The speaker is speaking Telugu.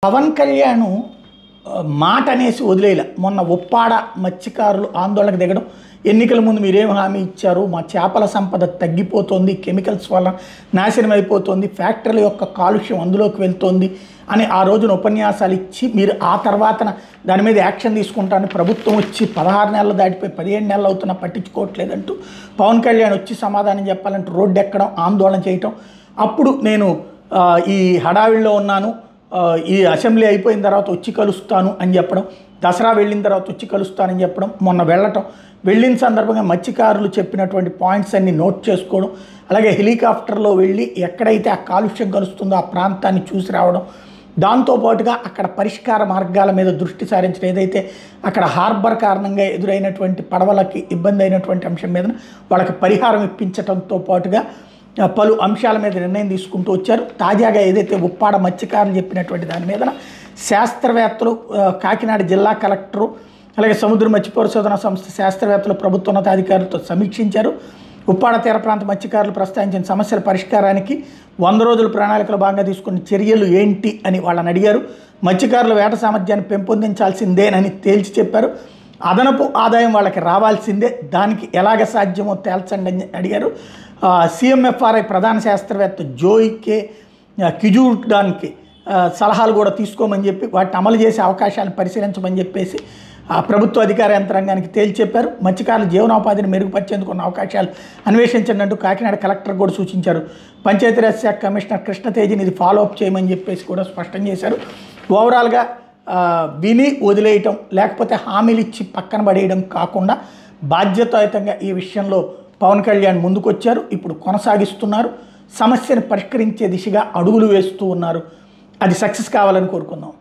పవన్ కళ్యాణ్ మాట అనేసి వదిలేయలే. మొన్న ఉప్పాడ మత్స్యకారులు ఆందోళనకు దిగడం, ఎన్నికల ముందు మీరేం హామీ ఇచ్చారు, మా చేపల సంపద తగ్గిపోతుంది, కెమికల్స్ వల్ల నాశనం అయిపోతుంది, ఫ్యాక్టరీల యొక్క కాలుష్యం అందులోకి వెళ్తోంది అని ఆ రోజున ఉపన్యాసాలు ఇచ్చి మీరు ఆ తర్వాత దాని మీద యాక్షన్ తీసుకుంటాను ప్రభుత్వం వచ్చి 16 నెలలు దాటిపోయి 17 నెలలు అవుతున్నా పట్టించుకోవట్లేదంటూ పవన్ కళ్యాణ్ వచ్చి సమాధానం చెప్పాలంటూ రోడ్డు ఎక్కడం, ఆందోళన చేయటం. అప్పుడు నేను ఈ హడావిడిలో ఉన్నాను, ఈ అసెంబ్లీ అయిపోయిన తర్వాత వచ్చి కలుస్తాను అని చెప్పడం, దసరా వెళ్ళిన తర్వాత వచ్చి కలుస్తానని చెప్పడం, మొన్న వెళ్ళిన సందర్భంగా మత్స్యకారులు చెప్పినటువంటి పాయింట్స్ అన్ని నోట్ చేసుకోవడం, అలాగే హెలికాప్టర్లో వెళ్ళి ఎక్కడైతే ఆ కాలుష్యం కలుస్తుందో ఆ ప్రాంతాన్ని చూసి రావడం, దాంతోపాటుగా అక్కడ పరిష్కార మార్గాల మీద దృష్టి సారించడం, ఏదైతే అక్కడ హార్బర్ కారణంగా ఎదురైనటువంటి పడవలకి ఇబ్బంది అయినటువంటి అంశం మీద వాళ్ళకి పరిహారం ఇప్పించడంతో పాటుగా పలు అంశాల మీద నిర్ణయం తీసుకుంటూ వచ్చారు. తాజాగా ఏదైతే ఉప్పాడ మత్స్యకారులు చెప్పినటువంటి దాని మీద శాస్త్రవేత్తలు, కాకినాడ జిల్లా కలెక్టరు, అలాగే సముద్ర మత్స్య పరిశోధన సంస్థ శాస్త్రవేత్తలు ప్రభుత్వోన్నతాధికారులతో సమీక్షించారు. ఉప్పాడ తీర ప్రాంత మత్స్యకారులు ప్రస్తావించిన సమస్యల పరిష్కారానికి 100 రోజుల ప్రణాళికలో భాగంగా తీసుకున్న చర్యలు ఏంటి అని వాళ్ళని అడిగారు. మత్స్యకారుల వేట సామర్థ్యాన్ని పెంపొందించాల్సిందేనని తేల్చి చెప్పారు. అదనపు ఆదాయం వాళ్ళకి రావాల్సిందే, దానికి ఎలాగ సాధ్యమో తేల్చండి అని అడిగారు. CMFRI ప్రధాన శాస్త్రవేత్త జోయికే కిజూర్డాన్కి సలహాలు కూడా తీసుకోమని చెప్పి వాటిని అమలు చేసే అవకాశాలను పరిశీలించమని చెప్పేసి ప్రభుత్వ అధికార యంత్రాంగానికి తేల్చి చెప్పారు. మత్స్యకారుల జీవనోపాధిని మెరుగుపరిచేందుకు ఉన్న అవకాశాలు అన్వేషించండి అంటూ కాకినాడ కలెక్టర్ కూడా సూచించారు. పంచాయతీరాజ్ శాఖ కమిషనర్ కృష్ణతేజని ఇది ఫాలోఅప్ చేయమని చెప్పేసి కూడా స్పష్టం చేశారు. ఓవరాల్గా విని వదిలేయటం, లేకపోతే హామీలు ఇచ్చి పక్కన పడేయడం కాకుండా బాధ్యతాయుతంగా ఈ విషయంలో పవన్ కళ్యాణ్ ముందుకొచ్చారు. ఇప్పుడు కొనసాగిస్తున్నారు, సమస్యను పరిష్కరించే దిశగా అడుగులు వేస్తూ ఉన్నారు. అది సక్సెస్ కావాలని కోరుకుందాం.